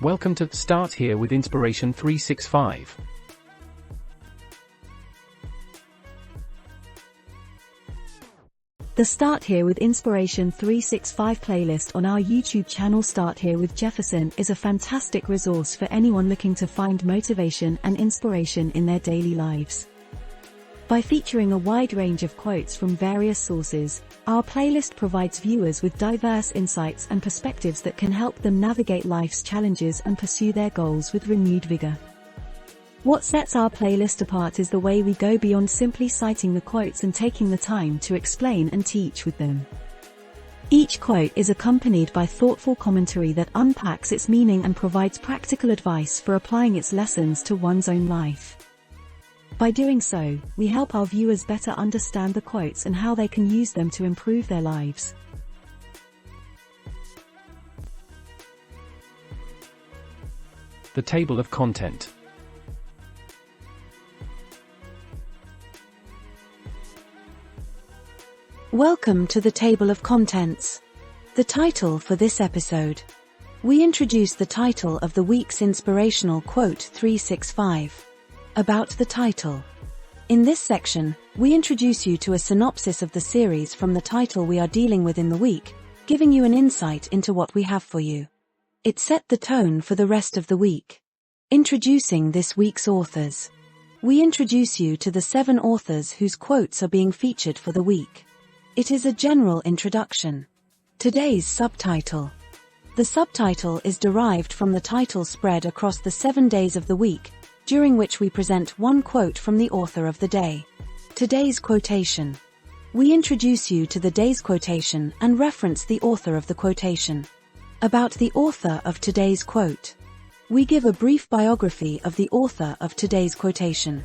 Welcome to Start Here with Inspiration 365. The Start Here with Inspiration 365 playlist on our YouTube channel Start Here with Jefferson is a fantastic resource for anyone looking to find motivation and inspiration in their daily lives. By featuring a wide range of quotes from various sources, our playlist provides viewers with diverse insights and perspectives that can help them navigate life's challenges and pursue their goals with renewed vigor. What sets our playlist apart is the way we go beyond simply citing the quotes and taking the time to explain and teach with them. Each quote is accompanied by thoughtful commentary that unpacks its meaning and provides practical advice for applying its lessons to one's own life. By doing so, we help our viewers better understand the quotes and how they can use them to improve their lives. The table of content. Welcome to the table of contents. The title for this episode. We introduce the title of the week's inspirational quote 365. About the title. In this section, we introduce you to a synopsis of the series from the title we are dealing with in the week, giving you an insight into what we have for you. It set the tone for the rest of the week. Introducing this week's authors. We introduce you to the 7 authors whose quotes are being featured for the week. It is a general introduction. Today's subtitle. The subtitle is derived from the title spread across the 7 days of the week, during which we present one quote from the author of the day. Today's quotation. We introduce you to the day's quotation and reference the author of the quotation. About the author of today's quote. We give a brief biography of the author of today's quotation.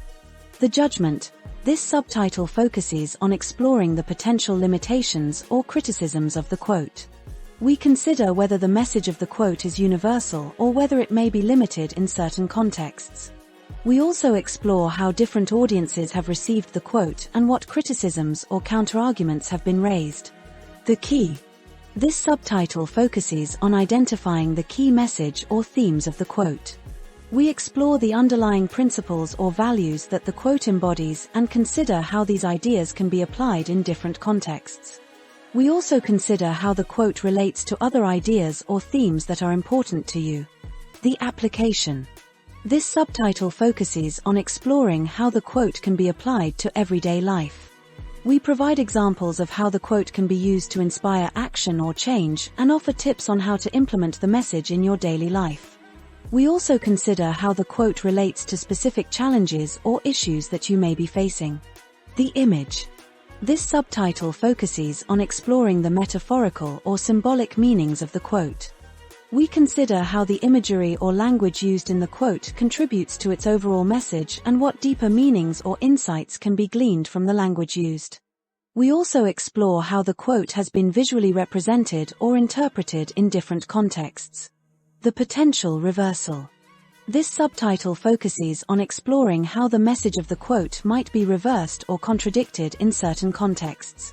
The Judgement. This subtitle focuses on exploring the potential limitations or criticisms of the quote. We consider whether the message of the quote is universal or whether it may be limited in certain contexts. We also explore how different audiences have received the quote and what criticisms or counterarguments have been raised. The key. This subtitle focuses on identifying the key message or themes of the quote. We explore the underlying principles or values that the quote embodies and consider how these ideas can be applied in different contexts. We also consider how the quote relates to other ideas or themes that are important to you. The application. This subtitle focuses on exploring how the quote can be applied to everyday life. We provide examples of how the quote can be used to inspire action or change and offer tips on how to implement the message in your daily life. We also consider how the quote relates to specific challenges or issues that you may be facing. The image. This subtitle focuses on exploring the metaphorical or symbolic meanings of the quote. We consider how the imagery or language used in the quote contributes to its overall message and what deeper meanings or insights can be gleaned from the language used. We also explore how the quote has been visually represented or interpreted in different contexts. The potential reversal. This subtitle focuses on exploring how the message of the quote might be reversed or contradicted in certain contexts.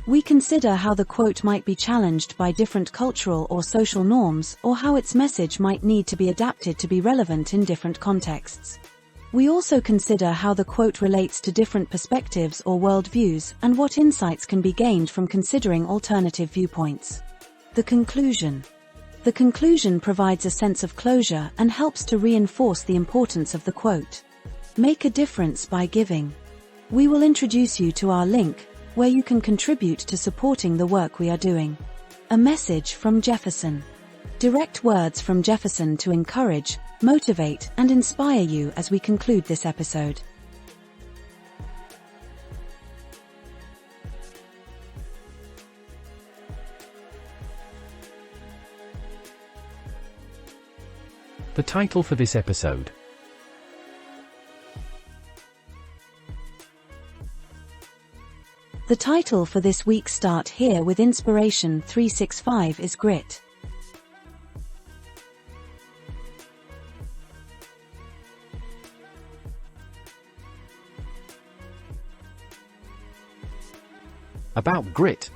We consider how the quote might be challenged by different cultural or social norms or how its message might need to be adapted to be relevant in different contexts. We also consider how the quote relates to different perspectives or worldviews and what insights can be gained from considering alternative viewpoints. The conclusion. The conclusion provides a sense of closure and helps to reinforce the importance of the quote. Make a difference by giving. We will introduce you to our link, where you can contribute to supporting the work we are doing. A message from Jefferson. Direct words from Jefferson to encourage, motivate, and inspire you as we conclude this episode. The title for this episode. The title for this week's Start Here with Inspiration 365 is Grit. About grit.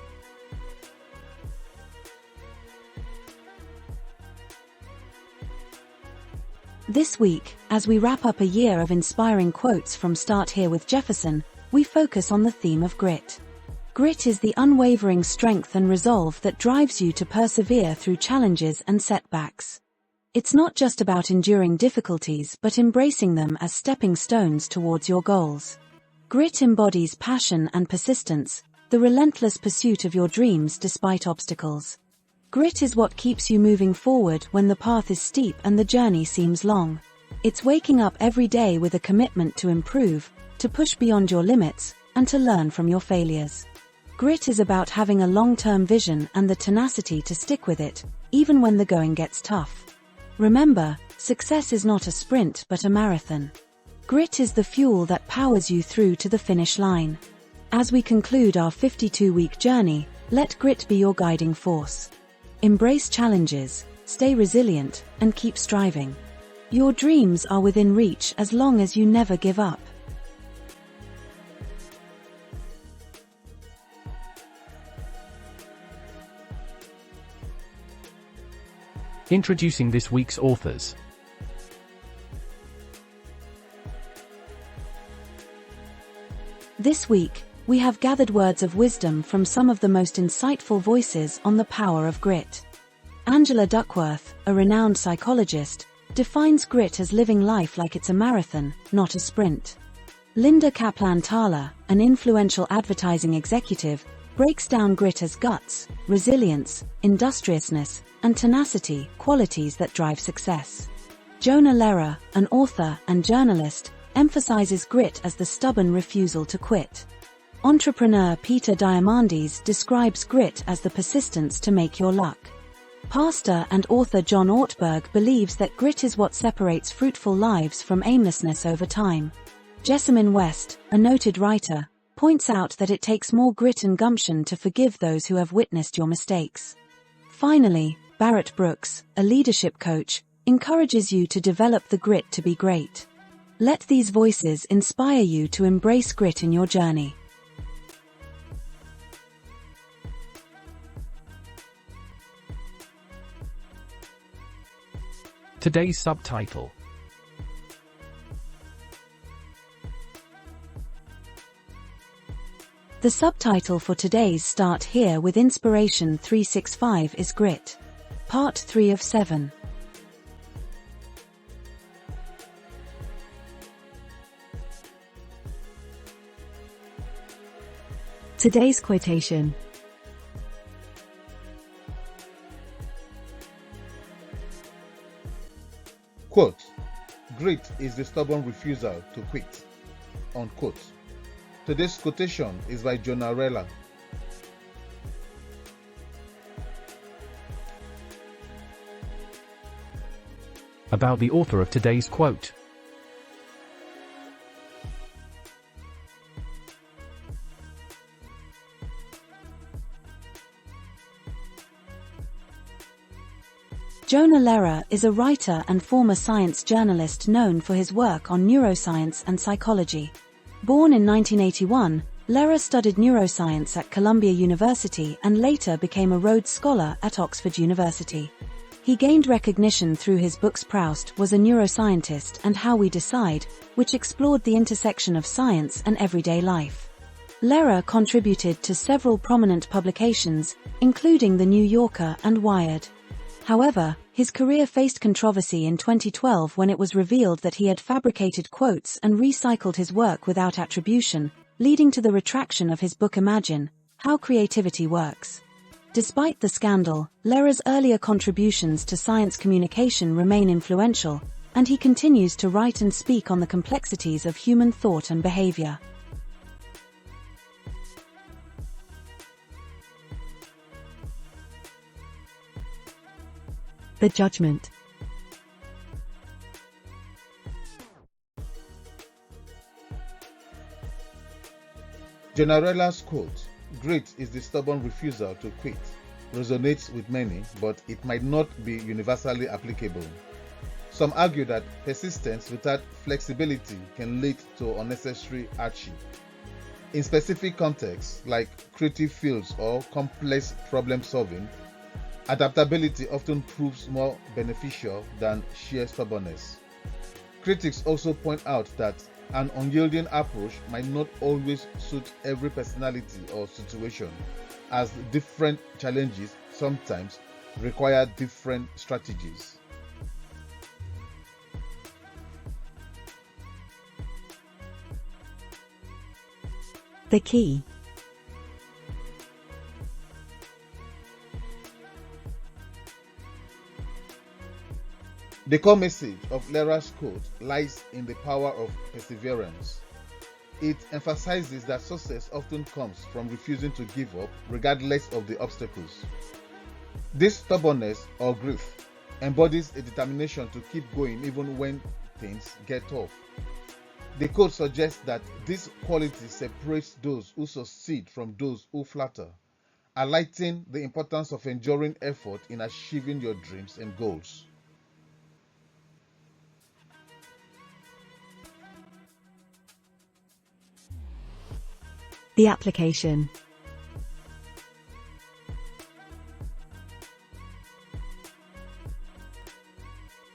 This week, as we wrap up a year of inspiring quotes from Start Here with Jefferson, we focus on the theme of grit. Grit is the unwavering strength and resolve that drives you to persevere through challenges and setbacks. It's not just about enduring difficulties but embracing them as stepping stones towards your goals. Grit embodies passion and persistence, the relentless pursuit of your dreams despite obstacles. Grit is what keeps you moving forward when the path is steep and the journey seems long. It's waking up every day with a commitment to improve, to push beyond your limits, and to learn from your failures. Grit is about having a long-term vision and the tenacity to stick with it, even when the going gets tough. Remember, success is not a sprint but a marathon. Grit is the fuel that powers you through to the finish line. As we conclude our 52-week journey, let grit be your guiding force. Embrace challenges, stay resilient, and keep striving. Your dreams are within reach as long as you never give up. Introducing this week's authors. This week, we have gathered words of wisdom from some of the most insightful voices on the power of grit. Angela Duckworth, a renowned psychologist, defines grit as living life like it's a marathon, not a sprint. Linda Kaplan-Thaler, an influential advertising executive, breaks down grit as guts, resilience, industriousness, and tenacity, qualities that drive success. Jonah Lehrer, an author and journalist, emphasizes grit as the stubborn refusal to quit. Entrepreneur Peter Diamandis describes grit as the persistence to make your luck. Pastor and author John Ortberg believes that grit is what separates fruitful lives from aimlessness over time. Jessamine West, a noted writer, points out that it takes more grit and gumption to forgive those who have witnessed your mistakes. Finally, Barrett Brooks, a leadership coach, encourages you to develop the grit to be great. Let these voices inspire you to embrace grit in your journey. Today's subtitle. The subtitle for today's Start Here with Inspiration 365 is Grit. Part 3 of 7. Today's quotation. Quote, "Grit is the stubborn refusal to quit." Unquote. Today's quotation is by Jonah Lehrer. About the author of today's quote. Jonah Lehrer is a writer and former science journalist known for his work on neuroscience and psychology. Born in 1981, Lehrer studied neuroscience at Columbia University and later became a Rhodes Scholar at Oxford University. He gained recognition through his books Proust Was a Neuroscientist and How We Decide, which explored the intersection of science and everyday life. Lehrer contributed to several prominent publications, including The New Yorker and Wired. However, his career faced controversy in 2012 when it was revealed that he had fabricated quotes and recycled his work without attribution, leading to the retraction of his book Imagine, How Creativity Works. Despite the scandal, Lehrer's earlier contributions to science communication remain influential, and he continues to write and speak on the complexities of human thought and behavior. The Judgement. Jonah Lehler's quote, "Grit is the stubborn refusal to quit," resonates with many, but it might not be universally applicable. Some argue that persistence without flexibility can lead to unnecessary hardship. In specific contexts, like creative fields or complex problem solving, adaptability often proves more beneficial than sheer stubbornness. Critics also point out that an unyielding approach might not always suit every personality or situation, as different challenges sometimes require different strategies. The key. The core message of Lera's quote lies in the power of perseverance. It emphasizes that success often comes from refusing to give up regardless of the obstacles. This stubbornness or grit embodies a determination to keep going even when things get tough. The quote suggests that this quality separates those who succeed from those who flatter, highlighting the importance of enduring effort in achieving your dreams and goals. The application.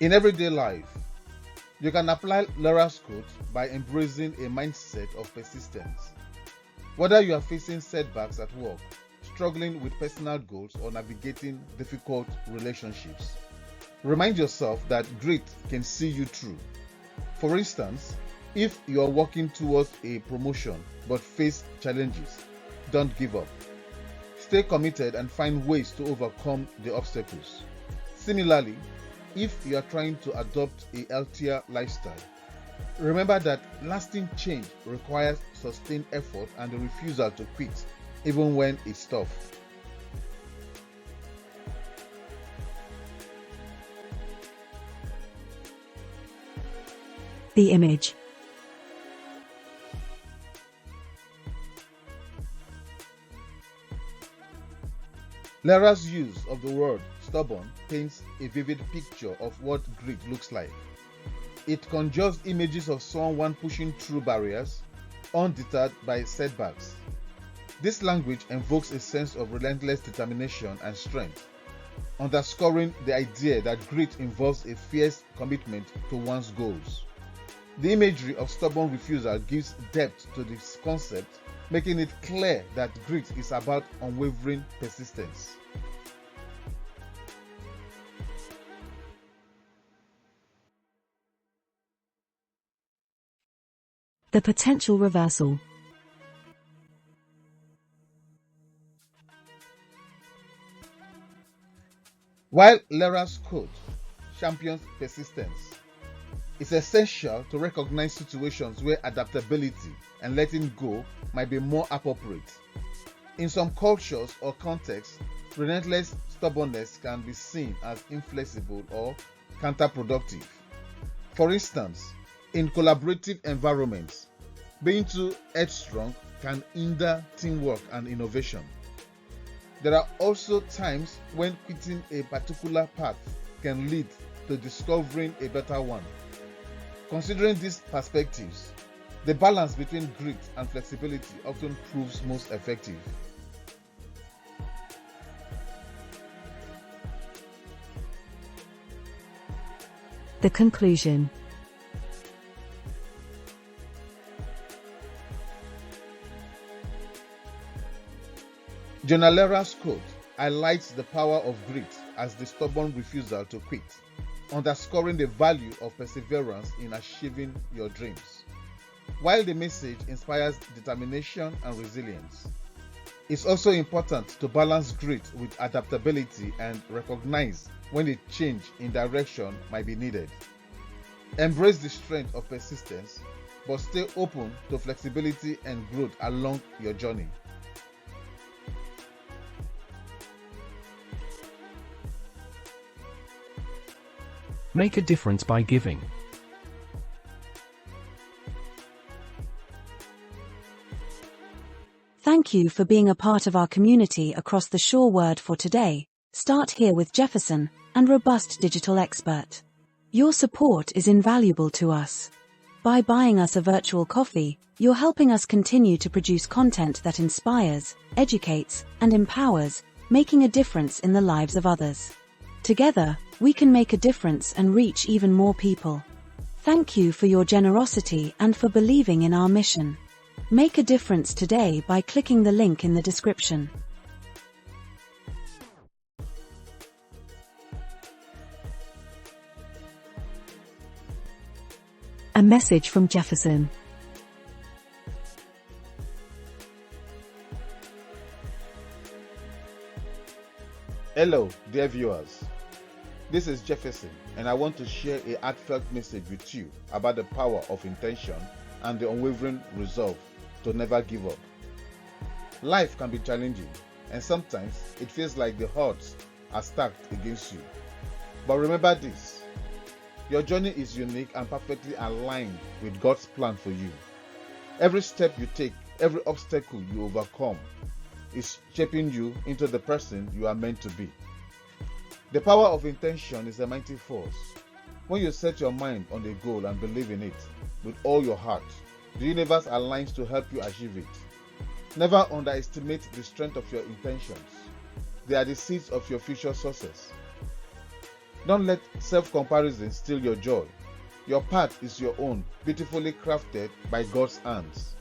In everyday life, you can apply Lera's quote by embracing a mindset of persistence. Whether you are facing setbacks at work, struggling with personal goals, or navigating difficult relationships, remind yourself that grit can see you through. For instance, if you are working towards a promotion but face challenges, don't give up. Stay committed and find ways to overcome the obstacles. Similarly, if you are trying to adopt a healthier lifestyle, remember that lasting change requires sustained effort and a refusal to quit, even when it's tough. The image. Lera's use of the word stubborn paints a vivid picture of what grit looks like. It conjures images of someone pushing through barriers, undeterred by setbacks. This language evokes a sense of relentless determination and strength, underscoring the idea that grit involves a fierce commitment to one's goals. The imagery of stubborn refusal gives depth to this concept, making it clear that grit is about unwavering persistence. The potential reversal. While Lera's quote champions persistence, it's essential to recognize situations where adaptability and letting go might be more appropriate. In some cultures or contexts, relentless stubbornness can be seen as inflexible or counterproductive. For instance, in collaborative environments, being too headstrong can hinder teamwork and innovation. There are also times when quitting a particular path can lead to discovering a better one. Considering these perspectives, the balance between grit and flexibility often proves most effective. The conclusion. Lera's quote highlights the power of grit as the stubborn refusal to quit, underscoring the value of perseverance in achieving your dreams. While the message inspires determination and resilience, it's also important to balance grit with adaptability and recognize when a change in direction might be needed. Embrace the strength of persistence, but stay open to flexibility and growth along your journey. Make a difference by giving. Thank you for being a part of our community across the Sure Word for today. Start here with Jefferson, and robust digital expert. Your support is invaluable to us. By buying us a virtual coffee, you're helping us continue to produce content that inspires, educates, and empowers, making a difference in the lives of others. Together, we can make a difference and reach even more people. Thank you for your generosity and for believing in our mission. Make a difference today by clicking the link in the description. A message from Jefferson. Hello, dear viewers. This is Jefferson, and I want to share a heartfelt message with you about the power of intention and the unwavering resolve to never give up. Life can be challenging, and sometimes it feels like the odds are stacked against you. But remember this: your journey is unique and perfectly aligned with God's plan for you. Every step you take, every obstacle you overcome, is shaping you into the person you are meant to be. The power of intention is a mighty force. When you set your mind on a goal and believe in it with all your heart, the universe aligns to help you achieve it. Never underestimate the strength of your intentions. They are the seeds of your future success. Don't let self-comparison steal your joy. Your path is your own, beautifully crafted by God's hands.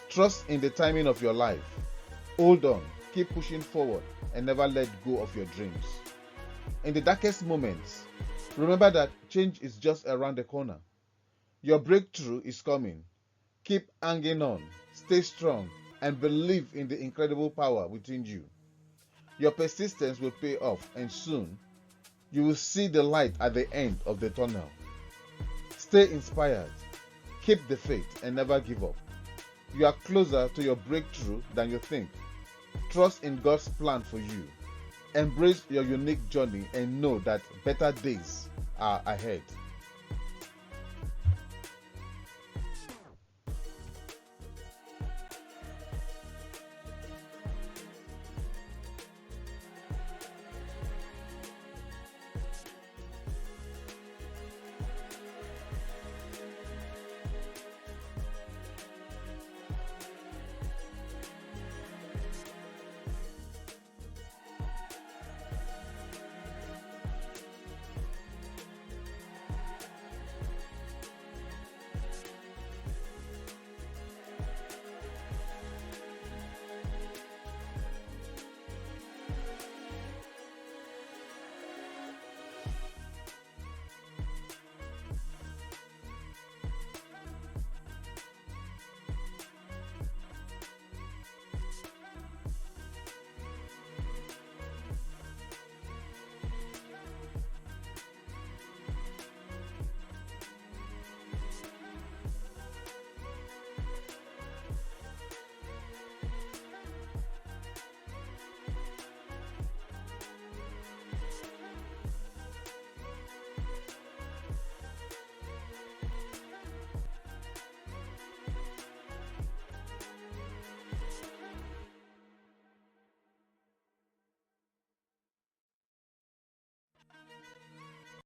Trust in the timing of your life. Hold on, keep pushing forward, and never let go of your dreams. In the darkest moments, remember that change is just around the corner. Your breakthrough is coming. Keep hanging on, stay strong, and believe in the incredible power within you. Your persistence will pay off, and soon, you will see the light at the end of the tunnel. Stay inspired, keep the faith, and never give up. You are closer to your breakthrough than you think. Trust in God's plan for you. Embrace your unique journey and know that better days are ahead.